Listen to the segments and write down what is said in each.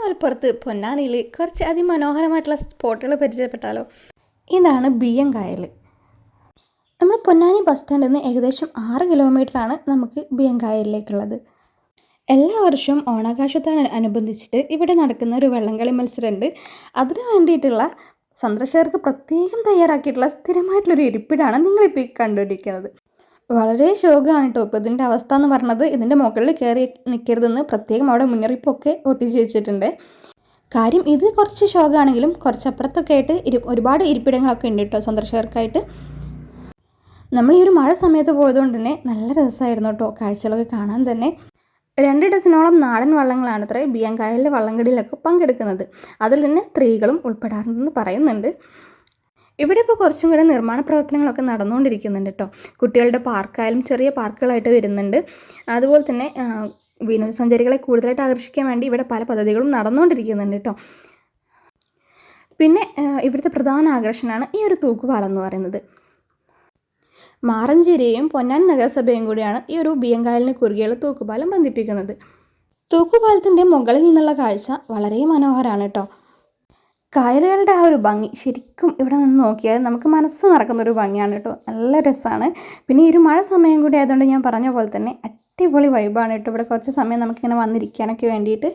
മലപ്പുറത്ത് പൊന്നാനിയിൽ കുറച്ച് അതിമനോഹരമായിട്ടുള്ള സ്പോട്ടുകൾ പരിചയപ്പെട്ടാലോ. ഇതാണ് ബിയ്യംകായൽ. നമ്മൾ പൊന്നാനി ബസ് സ്റ്റാൻഡിൽ നിന്ന് ഏകദേശം 6 കിലോമീറ്ററാണ് നമുക്ക് ബിയ്യംകായലിലേക്കുള്ളത്. എല്ലാ വർഷവും ഓണാഘോഷത്തോട് അനുബന്ധിച്ചിട്ട് ഇവിടെ നടക്കുന്ന ഒരു വള്ളംകളി മത്സരമുണ്ട്. അതിന് വേണ്ടിയിട്ടുള്ള സന്ദർശകർക്ക് പ്രത്യേകം തയ്യാറാക്കിയിട്ടുള്ള സ്ഥിരമായിട്ടുള്ളൊരു ഇരിപ്പിടാണ് നിങ്ങളിപ്പോൾ ഈ കണ്ടുപിടിക്കുന്നത്. വളരെ ശോകമാണ് കേട്ടോ ഇപ്പോൾ ഇതിൻ്റെ അവസ്ഥ എന്ന് പറഞ്ഞത്. ഇതിൻ്റെ മുകളിൽ കയറി നിൽക്കരുതെന്ന് പ്രത്യേകം അവിടെ മുന്നറിയിപ്പൊക്കെ ഒട്ടിച്ച് വെച്ചിട്ടുണ്ട്. കാര്യം ഇത് കുറച്ച് ശോകമാണെങ്കിലും കുറച്ചപ്പുറത്തൊക്കെ ആയിട്ട് ഒരുപാട് ഇരിപ്പിടങ്ങളൊക്കെ ഉണ്ട് കേട്ടോ സന്ദർശകർക്കായിട്ട്. നമ്മൾ ഈ ഒരു മഴ സമയത്ത് പോയതുകൊണ്ട് തന്നെ നല്ല രസമായിരുന്നു കേട്ടോ കാഴ്ചകളൊക്കെ കാണാൻ തന്നെ. 2 ഡസനോളം നാടൻ വള്ളങ്ങളാണ് അത്രേ ബിയ്യംകായലിലെ വള്ളംകളിയിലൊക്കെ പങ്കെടുക്കുന്നത്. അതിൽ തന്നെ സ്ത്രീകളും ഉൾപ്പെടാറുണ്ടെന്ന് പറയുന്നുണ്ട്. ഇവിടെ ഇപ്പോൾ കുറച്ചും കൂടെ നിർമ്മാണ പ്രവർത്തനങ്ങളൊക്കെ നടന്നുകൊണ്ടിരിക്കുന്നുണ്ട് കേട്ടോ. കുട്ടികളുടെ പാർക്കായാലും ചെറിയ പാർക്കുകളായിട്ട് വരുന്നുണ്ട്. അതുപോലെ തന്നെ വിനോദസഞ്ചാരികളെ കൂടുതലായിട്ട് ആകർഷിക്കാൻ വേണ്ടി ഇവിടെ പല പദ്ധതികളും നടന്നുകൊണ്ടിരിക്കുന്നുണ്ട് കേട്ടോ. പിന്നെ ഇവിടുത്തെ പ്രധാന ആകർഷണമാണ് ഈ ഒരു തൂക്കുപാലം എന്ന് പറയുന്നത്. മാറഞ്ചേരിയെയും പൊന്നാനി നഗരസഭയും കൂടിയാണ് ഈ ഒരു ബിയ്യംകായലിന് കുറുകെയുള്ള തൂക്കുപാലം ബന്ധിപ്പിക്കുന്നത്. തൂക്കുപാലത്തിൻ്റെ മുകളിൽ നിന്നുള്ള കാഴ്ച വളരെ മനോഹരമാണ് കേട്ടോ. കായലുകളുടെ ആ ഒരു ഭംഗി ശരിക്കും ഇവിടെ നിന്ന് നോക്കിയാൽ നമുക്ക് മനസ്സ് നിറക്കുന്നൊരു ഭംഗിയാണ് കേട്ടോ. നല്ല രസമാണ്. പിന്നെ ഈ ഒരു മഴ സമയം കൂടി ആയതുകൊണ്ട് ഞാൻ പറഞ്ഞ പോലെ തന്നെ അടിപൊളി വൈബാണ് കേട്ടോ. ഇവിടെ കുറച്ച് സമയം നമുക്കിങ്ങനെ വന്നിരിക്കാനൊക്കെ വേണ്ടിയിട്ട്.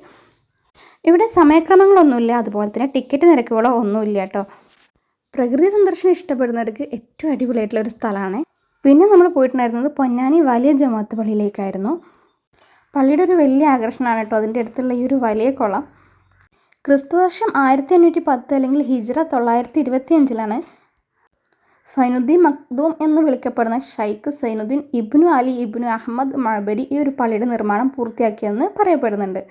ഇവിടെ സമയക്രമങ്ങളൊന്നുമില്ല, അതുപോലെ തന്നെ ടിക്കറ്റ് നിരക്കുകളോ ഒന്നുമില്ല കേട്ടോ. പ്രകൃതി സന്ദർശനം ഇഷ്ടപ്പെടുന്നവർക്ക് ഏറ്റവും അടിപൊളിയായിട്ടുള്ളൊരു സ്ഥലമാണ്. പിന്നെ നമ്മൾ പോയിട്ടുണ്ടായിരുന്നത് പൊന്നാനി വലിയ ജമാഅത്ത് പള്ളിയിലേക്കായിരുന്നു. പള്ളിയുടെ ഒരു വലിയ ആകർഷണമാണ് കേട്ടോ അതിൻ്റെ അടുത്തുള്ള ഈ ഒരു വലിയ കുളം. ക്രിസ്തുവർഷം 1510 അല്ലെങ്കിൽ ഹിജ്റ 925 സൈനുദ്ദീൻ മഖ്ദൂം എന്ന് വിളിക്കപ്പെടുന്ന ഷൈഖ് സൈനുദ്ദീൻ ഇബ്നു അലി ഇബ്നു അഹമ്മദ് മഅബരി ഈ ഒരു പള്ളിയുടെ നിർമ്മാണം പൂർത്തിയാക്കിയെന്ന് പറയപ്പെടുന്നുണ്ട്.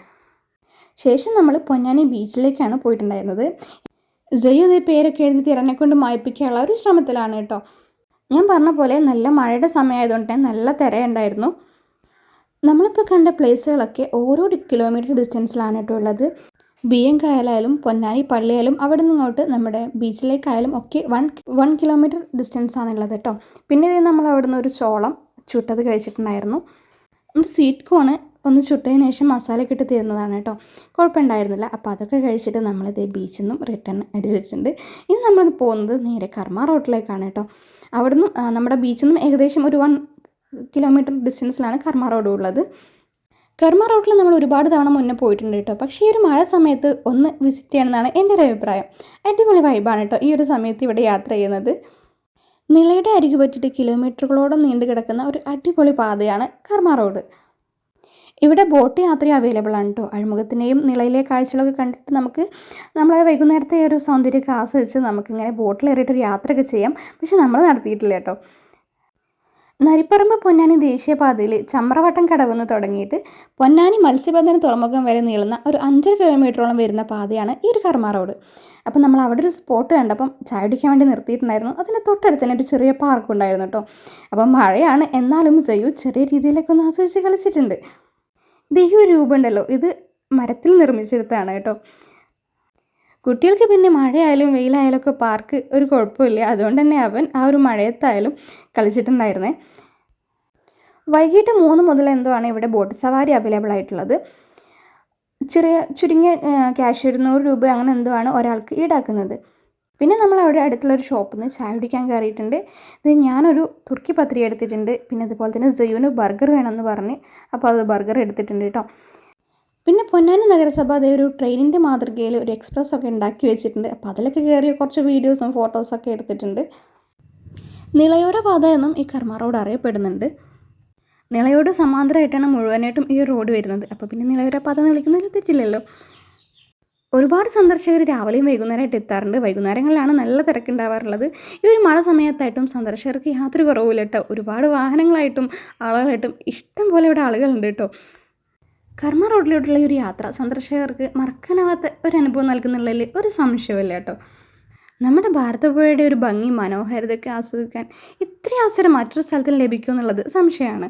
ശേഷം നമ്മൾ പൊന്നാനി ബീച്ചിലേക്കാണ് പോയിട്ടുണ്ടായിരുന്നത്. ജയ്യൂദ് പേരൊക്കെ എഴുതി തിരനെക്കൊണ്ട് മായ്പ്പിക്കാനുള്ള ഒരു ശ്രമത്തിലാണ് കേട്ടോ. ഞാൻ പറഞ്ഞ പോലെ നല്ല മഴയുടെ സമയമായതുകൊണ്ട് തന്നെ നല്ല തിരയുണ്ടായിരുന്നു. നമ്മളിപ്പോൾ കണ്ട പ്ലേസുകളൊക്കെ ഓരോ കിലോമീറ്റർ ഡിസ്റ്റൻസിലാണ് കേട്ടോ ഉള്ളത്. ബിയ്യംകായലായാലും പൊന്നാനി പള്ളിയായാലും അവിടെ നിന്നിങ്ങോട്ട് നമ്മുടെ ബീച്ചിലേക്കായാലും ഒക്കെ 1 കിലോമീറ്റർ ഡിസ്റ്റൻസ് ആണുള്ളത് കേട്ടോ. പിന്നെ ഇത് നമ്മൾ അവിടെ നിന്ന് ഒരു ചോളം ചുട്ടത് കഴിച്ചിട്ടുണ്ടായിരുന്നു. നമ്മുടെ സ്വീറ്റ് കോണ് ഒന്ന് ചുട്ടതിന് ശേഷം മസാലയൊക്കെ ഇട്ട് തരുന്നതാണ് കേട്ടോ. കുഴപ്പമുണ്ടായിരുന്നില്ല. അപ്പോൾ അതൊക്കെ കഴിച്ചിട്ട് നമ്മളിത് ബീച്ചിൽ നിന്നും റിട്ടേൺ അടിച്ചിട്ടുണ്ട്. ഇനി നമ്മൾ പോകുന്നത് നേരെ കർമ്മ റോഡിലേക്കാണ് കേട്ടോ. അവിടുന്ന് നമ്മുടെ ബീച്ചിൽ നിന്നും ഏകദേശം ഒരു 1 കിലോമീറ്റർ ഡിസ്റ്റൻസിലാണ് കർമ്മ റോഡ് ഉള്ളത്. കർമ്മ റോഡിൽ നമ്മൾ ഒരുപാട് തവണ മുന്നേ പോയിട്ടുണ്ട് കേട്ടോ. പക്ഷേ ഈ ഒരു മഴ സമയത്ത് ഒന്ന് വിസിറ്റ് ചെയ്യണമെന്നാണ് എൻ്റെ ഒരു അഭിപ്രായം. അടിപൊളി വൈബാണ് കേട്ടോ ഈ ഒരു സമയത്ത് ഇവിടെ യാത്ര ചെയ്യുന്നത്. നിളയുടെ അരികു പറ്റിയിട്ട് കിലോമീറ്ററുകളോളം നീണ്ടു കിടക്കുന്ന ഒരു അടിപൊളി പാതയാണ് കർമ്മ റോഡ്. ഇവിടെ ബോട്ട് യാത്ര അവൈലബിൾ ആണ് കേട്ടോ. അഴിമുഖത്തിൻ്റെയും നിളയിലെ കാഴ്ചകളൊക്കെ കണ്ടിട്ട് നമുക്ക് നമ്മളെ വൈകുന്നേരത്തെ ഒരു സൗന്ദര്യമൊക്കെ ആസ്വദിച്ച് നമുക്കിങ്ങനെ ബോട്ടിലേറിയിട്ടൊരു യാത്രയൊക്കെ ചെയ്യാം. പക്ഷെ നമ്മൾ നടത്തിയിട്ടില്ല കേട്ടോ. നരിപ്പറമ്പ് പൊന്നാനി ദേശീയപാതയിൽ ചമ്രവട്ടം കടവെന്ന് തുടങ്ങിയിട്ട് പൊന്നാനി മത്സ്യബന്ധന തുറമുഖം വരെ നീളുന്ന ഒരു 5 കിലോമീറ്ററോളം വരുന്ന പാതയാണ് ഈ ഒരു കർമ്മ റോഡ്. അപ്പം നമ്മൾ അവിടെ ഒരു സ്പോട്ട് കണ്ടപ്പം ചായ കുടിക്കാൻ വേണ്ടി നിർത്തിയിട്ടുണ്ടായിരുന്നു. അതിൻ്റെ തൊട്ടടുത്ത് തന്നെ ഒരു ചെറിയ പാർക്ക് ഉണ്ടായിരുന്നു കേട്ടോ. അപ്പം മഴയാണ്, എന്നാലും ജയ്യു ചെറിയ രീതിയിലൊക്കെ ഒന്ന് ആസ്വദിച്ച് കളിച്ചിട്ടുണ്ട്. ദൈവ രൂപമുണ്ടല്ലോ, ഇത് മരത്തിൽ നിർമ്മിച്ചെടുത്താണ് കേട്ടോ. കുട്ടികൾക്ക് പിന്നെ മഴയായാലും വെയിലായാലും ഒക്കെ പാർക്ക് ഒരു കുഴപ്പമില്ല. അതുകൊണ്ട് തന്നെ അവൻ ആ ഒരു മഴയത്തായാലും കളിച്ചിട്ടുണ്ടായിരുന്നേ. വൈകിട്ട് 3 മുതൽ എന്തോ ആണ് ഇവിടെ ബോട്ട് സവാരി അവൈലബിൾ ആയിട്ടുള്ളത്. ചുരുങ്ങിയ ക്യാഷ് 200 രൂപ അങ്ങനെ എന്തോ ആണ് ഒരാൾക്ക് ഈടാക്കുന്നത്. പിന്നെ നമ്മൾ അവിടെ അടുത്തുള്ളൊരു ഷോപ്പിൽ നിന്ന് ചായ കുടിക്കാൻ കയറിയിട്ടുണ്ട്. ഇത് ഞാനൊരു തുർക്കി പത്രി എടുത്തിട്ടുണ്ട്. പിന്നെ അതുപോലെ തന്നെ ജയ്യൂന് ബർഗർ വേണമെന്ന് പറഞ്ഞ് അപ്പോൾ അത് ബർഗർ എടുത്തിട്ടുണ്ട് കേട്ടോ. പിന്നെ പൊന്നാനി നഗരസഭ അതേ ഒരു ട്രെയിനിൻ്റെ മാതൃകയിൽ ഒരു എക്സ്പ്രസ് ഒക്കെ ഉണ്ടാക്കി വെച്ചിട്ടുണ്ട്. അപ്പോൾ അതിലൊക്കെ കയറി കുറച്ച് വീഡിയോസും ഫോട്ടോസൊക്കെ എടുത്തിട്ടുണ്ട്. നിളയോര പാത എന്നും ഈ കർമ്മ റോഡ് അറിയപ്പെടുന്നുണ്ട്. നിളയോട് സമാന്തരമായിട്ടാണ് മുഴുവനായിട്ടും ഈ റോഡ് വരുന്നത്. അപ്പോൾ പിന്നെ നിളയോര പാത എന്ന് വിളിക്കുന്നതിൽ തെറ്റില്ലല്ലോ. ഒരുപാട് സന്ദർശകർ രാവിലെയും വൈകുന്നേരമായിട്ട് എത്താറുണ്ട്. വൈകുന്നേരങ്ങളിലാണ് നല്ല തിരക്കുണ്ടാവാറുള്ളത്. ഈ ഒരു മഴ സമയത്തായിട്ടും സന്ദർശകർക്ക് യാതൊരു കുറവില്ല കേട്ടോ. ഒരുപാട് വാഹനങ്ങളായിട്ടും ആളുകളായിട്ടും ഇഷ്ടം പോലെ ഇവിടെ ആളുകളുണ്ട് കേട്ടോ. കർമ്മ റോഡിലോട്ടുള്ള ഒരു യാത്ര സന്ദർശകർക്ക് മറക്കാനാവാത്ത ഒരു അനുഭവം നൽകുന്നുള്ളതിൽ ഒരു സംശയമില്ല കേട്ടോ. നമ്മുടെ ഭാരതപ്പുഴയുടെ ഒരു ഭംഗി മനോഹാരിതയൊക്കെ ആസ്വദിക്കാൻ ഇത്രയും അവസരം മറ്റൊരു സ്ഥലത്തിൽ ലഭിക്കുമെന്നുള്ളത് സംശയമാണ്.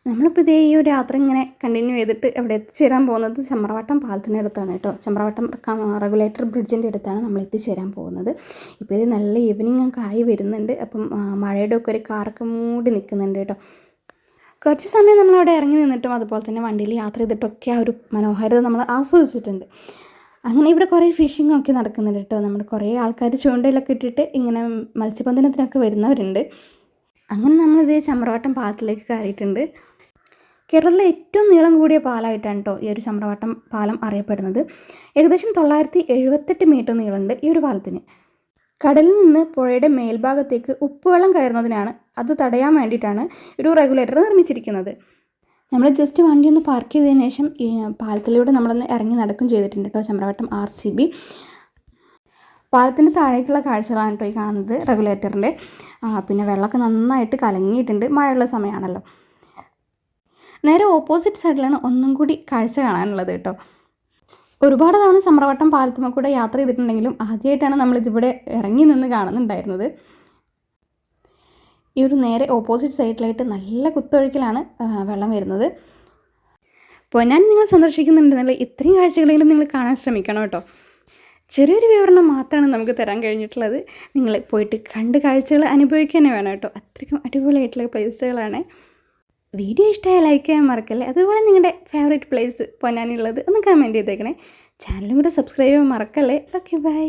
നമ്മളിപ്പോൾ ഇതേ ഈ ഒരു യാത്ര ഇങ്ങനെ കണ്ടിന്യൂ ചെയ്തിട്ട് അവിടെ എത്തിച്ചേരാൻ പോകുന്നത് ചമ്രവട്ടം പാലത്തിനടുത്താണ് കേട്ടോ. ചമ്രവട്ടം റെഗുലേറ്റർ ബ്രിഡ്ജിൻ്റെ അടുത്താണ് നമ്മൾ എത്തിച്ചേരാൻ പോകുന്നത്. ഇപ്പോൾ ഇത് നല്ല ഈവനിങ് ഒക്കെ ആയി വരുന്നുണ്ട്. അപ്പം മഴയുടെ ഒക്കെ ഒരു കാറൊക്കെ മൂടി നിൽക്കുന്നുണ്ട് കേട്ടോ. കുറച്ച് സമയം നമ്മളവിടെ ഇറങ്ങി നിന്നിട്ടും അതുപോലെ തന്നെ വണ്ടിയിൽ യാത്ര ചെയ്തിട്ടൊക്കെ ആ ഒരു മനോഹാരിത നമ്മൾ ആസ്വദിച്ചിട്ടുണ്ട്. അങ്ങനെ ഇവിടെ കുറേ ഫിഷിംഗ് ഒക്കെ നടക്കുന്നുണ്ട് കേട്ടോ. നമ്മുടെ കുറേ ആൾക്കാർ ചൂണ്ടയിലൊക്കെ ഇട്ടിട്ട് ഇങ്ങനെ മത്സ്യബന്ധനത്തിനൊക്കെ വരുന്നവരുണ്ട്. അങ്ങനെ നമ്മളിതേ ചമ്രവട്ടം പാലത്തിലേക്ക് കയറിയിട്ടുണ്ട്. കേരളത്തിലെ ഏറ്റവും നീളം കൂടിയ പാലമായിട്ടാണ് കേട്ടോ ഈ ഒരു ചമ്രവട്ടം പാലം അറിയപ്പെടുന്നത്. ഏകദേശം 978 മീറ്റർ നീളമുണ്ട് ഈ ഒരു പാലത്തിന്. കടലിൽ നിന്ന് പുഴയുടെ മേൽഭാഗത്തേക്ക് ഉപ്പുവെള്ളം കയറുന്നതിനാണ്, അത് തടയാൻ വേണ്ടിയിട്ടാണ് ഒരു റെഗുലേറ്റർ നിർമ്മിച്ചിരിക്കുന്നത്. നമ്മൾ ജസ്റ്റ് വണ്ടി ഒന്ന് പാർക്ക് ചെയ്തതിന് ശേഷം ഈ പാലത്തിലൂടെ നമ്മളൊന്ന് ഇറങ്ങി നടക്കും ചെയ്തിട്ടുണ്ട് കേട്ടോ. ചമ്രവട്ടം RCB പാലത്തിൻ്റെ താഴേക്കുള്ള കാഴ്ചകളാണ് കേട്ടോ ഈ കാണുന്നത് റെഗുലേറ്ററിൻ്റെ. പിന്നെ വെള്ളമൊക്കെ നന്നായിട്ട് കലങ്ങിയിട്ടുണ്ട്, മഴയുള്ള സമയമാണല്ലോ. നേരെ ഓപ്പോസിറ്റ് സൈഡിലാണ് ഒന്നും കൂടി കാഴ്ച കാണാനുള്ളത് കേട്ടോ. ഒരുപാട് തവണ ചമ്രവട്ടം പാലത്തുമ്മ കൂടെ യാത്ര ചെയ്തിട്ടുണ്ടെങ്കിലും ആദ്യമായിട്ടാണ് നമ്മളിതിവിടെ ഇറങ്ങി നിന്ന് കാണുന്നുണ്ടായിരുന്നത്. ഈ ഒരു നേരെ ഓപ്പോസിറ്റ് സൈഡിലായിട്ട് നല്ല കുത്തൊഴുക്കിലാണ് വെള്ളം വരുന്നത്. പൊന്നാനി നിങ്ങൾ സന്ദർശിക്കുന്നുണ്ടെങ്കിൽ ഇത്രയും കാഴ്ചകളെങ്കിലും നിങ്ങൾ കാണാൻ ശ്രമിക്കണം കേട്ടോ. ചെറിയൊരു വിവരണം മാത്രമാണ് നമുക്ക് തരാൻ കഴിഞ്ഞിട്ടുള്ളത്. നിങ്ങൾ പോയിട്ട് കണ്ട് കാഴ്ചകൾ അനുഭവിക്കുക തന്നെ വേണം കേട്ടോ. അത്രയ്ക്കും അടിപൊളിയായിട്ടുള്ള പ്ലേസുകളാണ്. വീഡിയോ ഇഷ്ടമായ ലൈക്ക് ചെയ്യാൻ മറക്കല്ലേ. അതുപോലെ നിങ്ങളുടെ ഫേവറേറ്റ് പ്ലേസ് പൊന്നാനിയുള്ളത് ഒന്ന് കമൻറ്റ് ചെയ്തേക്കണേ. ചാനലും കൂടെ സബ്സ്ക്രൈബ് ചെയ്യാൻ മറക്കല്ലേ. Okay, by.